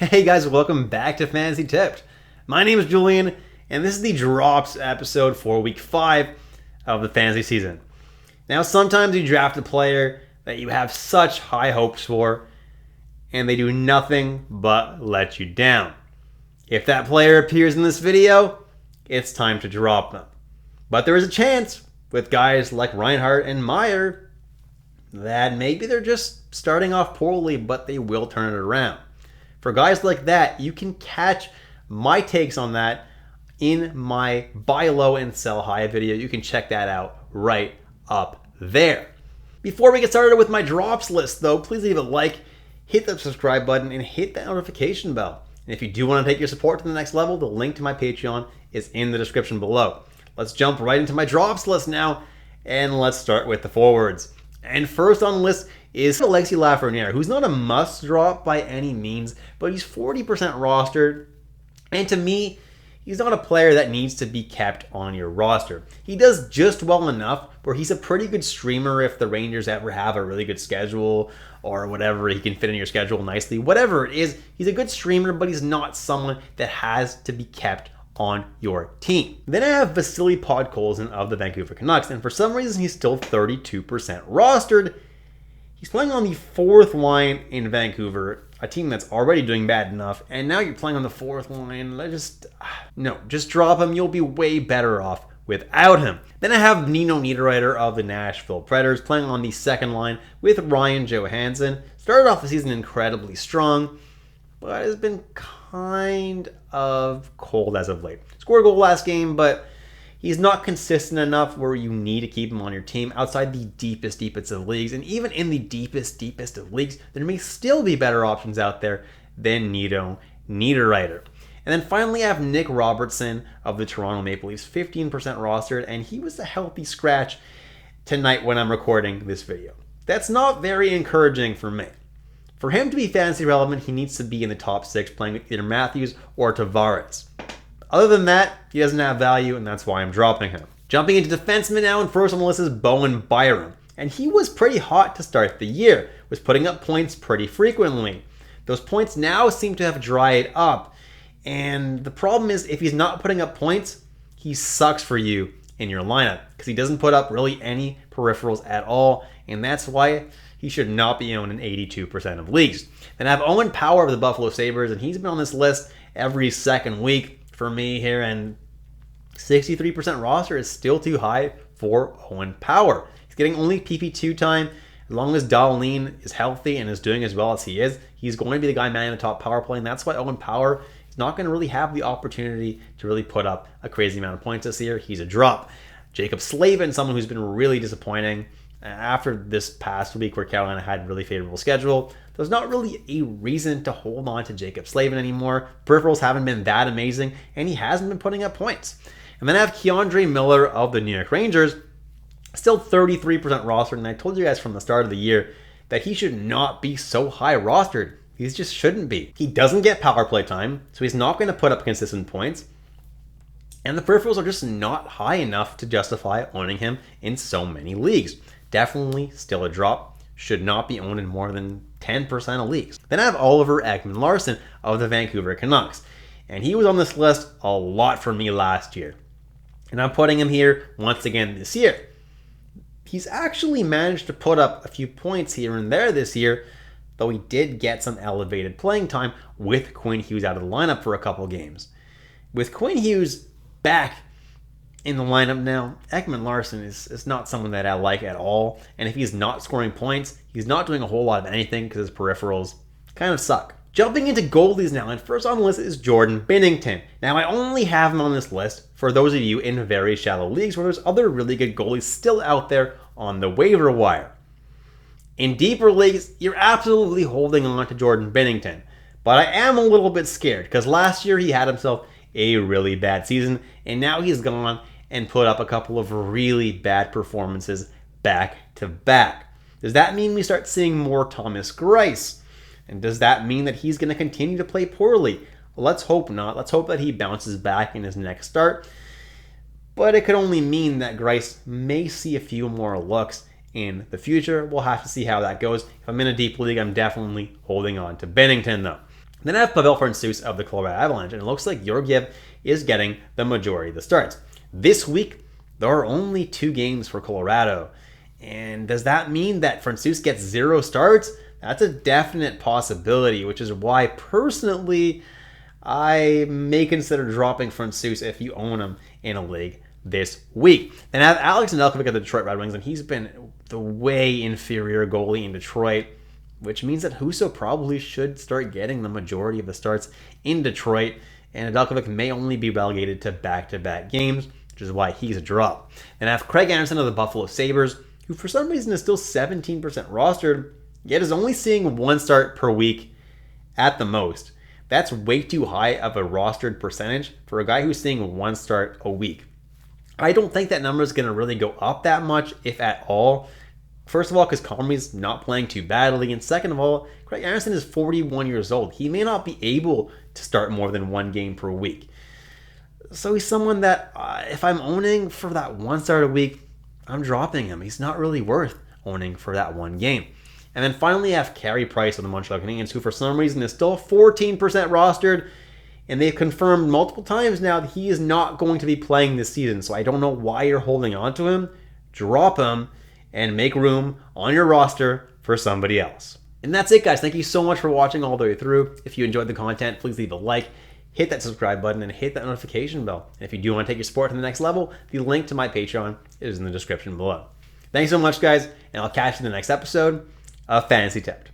Hey guys, welcome back to Fantasy Tipped. My name is Julian, and this is the Drops episode for week 5 of the fantasy season. Now, sometimes you draft a player that you have such high hopes for, and they do nothing but let you down. If that player appears in this video, it's time to drop them. But there is a chance, with guys like Reinhardt and Meyer, that maybe they're just starting off poorly, but they will turn it around. For guys like that, you can catch my takes on that in my buy low and sell high video. You can check that out right up there. Before we get started with my drops list, though, please leave a like, hit that subscribe button, and hit that notification bell. And if you do want to take your support to the next level, the link to my Patreon is in the description below. Let's jump right into my drops list now, and let's start with the forwards. And first on the list is Alexis Lafreniere, who's not a must drop by any means, but he's 40% rostered. And to me, he's not a player that needs to be kept on your roster. He does just well enough where he's a pretty good streamer if the Rangers ever have a really good schedule or whatever. He can fit in your schedule nicely. Whatever it is, he's a good streamer, but he's not someone that has to be kept on your team. Then I have Vasily Podkolzin of the Vancouver Canucks, and for some reason he's still 32% rostered. He's playing on the fourth line in Vancouver, a team that's already doing bad enough, and now you're playing on the fourth line. Just drop him. You'll be way better off without him. Then I have Nino Niederreiter of the Nashville Predators playing on the second line with Ryan Johansson. Started off the season incredibly strong, but has been kind of cold as of late. Scored a goal last game, but he's not consistent enough where you need to keep him on your team outside the deepest of leagues. And even in the deepest of leagues, there may still be better options out there than Nino Niederreiter. And then finally, I have Nick Robertson of the Toronto Maple Leafs, 15% rostered, and he was a healthy scratch tonight when I'm recording this video. That's not very encouraging for me. For him to be fantasy relevant, he needs to be in the top 6 playing with either Matthews or Tavares. Other than that, he doesn't have value, and that's why I'm dropping him. Jumping into defensemen now, and first on the list is Bowen Byram. And he was pretty hot to start the year, was putting up points pretty frequently. Those points now seem to have dried up. And the problem is, if he's not putting up points, he sucks for you in your lineup, because he doesn't put up really any peripherals at all, and that's why he should not be owned in 82% of leagues. Then I have Owen Power of the Buffalo Sabres, and he's been on this list every second week for me here, and 63% roster is still too high for Owen Power. He's getting only PP2 time. As long as Dahlin is healthy and is doing as well as he is, he's going to be the guy manning the top power play, and that's why Owen Power is not going to really have the opportunity to really put up a crazy amount of points this year. He's a drop. Jacob Slavin, someone who's been really disappointing after this past week where Carolina had a really favorable schedule. There's not really a reason to hold on to Jacob Slavin anymore. Peripherals haven't been that amazing, and he hasn't been putting up points. And then I have Keandre Miller of the New York Rangers, still 33% rostered, and I told you guys from the start of the year that he should not be so high rostered. He just shouldn't be. He doesn't get power play time, so he's not going to put up consistent points. And the peripherals are just not high enough to justify owning him in so many leagues. Definitely still a drop. Should not be owned in more than 10% of leagues. Then I have Oliver Ekman-Larsson of the Vancouver Canucks. And he was on this list a lot for me last year. And I'm putting him here once again this year. He's actually managed to put up a few points here and there this year, though he did get some elevated playing time with Quinn Hughes out of the lineup for a couple games. With Quinn Hughes back in the lineup now, Ekman-Larsson is not someone that I like at all. And if he's not scoring points, he's not doing a whole lot of anything because his peripherals kind of suck. Jumping into goalies now, and first on the list is Jordan Binnington. Now, I only have him on this list for those of you in very shallow leagues where there's other really good goalies still out there on the waiver wire. In deeper leagues, you're absolutely holding on to Jordan Binnington. But I am a little bit scared because last year he had himself a really bad season, and now he's gone and put up a couple of really bad performances back to back. Does that mean we start seeing more Thomas Greiss? And does that mean that he's going to continue to play poorly? Let's hope not. Let's hope that he bounces back in his next start. But it could only mean that Greiss may see a few more looks in the future. We'll have to see how that goes. If I'm in a deep league, I'm definitely holding on to Binnington though. Then I have Pavel Francouz of the Colorado Avalanche, and it looks like Georgiev is getting the majority of the starts. This week, there are only 2 games for Colorado. And does that mean that Francouz gets 0 starts? That's a definite possibility, which is why personally I may consider dropping Francouz if you own him in a league this week. Then I have Alex Nedeljkovic of the Detroit Red Wings, and he's been the way inferior goalie in Detroit, which means that Husso probably should start getting the majority of the starts in Detroit, and Nedeljkovic may only be relegated to back-to-back games, which is why he's a drop. Then I have Craig Anderson of the Buffalo Sabres, who for some reason is still 17% rostered, yet is only seeing 1 start per week at the most. That's way too high of a rostered percentage for a guy who's seeing 1 start a week. I don't think that number is going to really go up that much, if at all. First of all, because Comrie's not playing too badly, and second of all, Craig Anderson is 41 years old. He may not be able to start more than 1 game per week. So he's someone that, if I'm owning for that 1 start a week, I'm dropping him. He's not really worth owning for that 1 game. And then finally, I have Carey Price of the Montreal Canadiens, who for some reason is still 14% rostered, and they've confirmed multiple times now that he is not going to be playing this season. So I don't know why you're holding on to him. Drop him and make room on your roster for somebody else. And that's it, guys. Thank you so much for watching all the way through. If you enjoyed the content, please leave a like, hit that subscribe button, and hit that notification bell. And if you do want to take your sport to the next level, the link to my Patreon is in the description below. Thanks so much, guys, and I'll catch you in the next episode of Fantasy Tipped.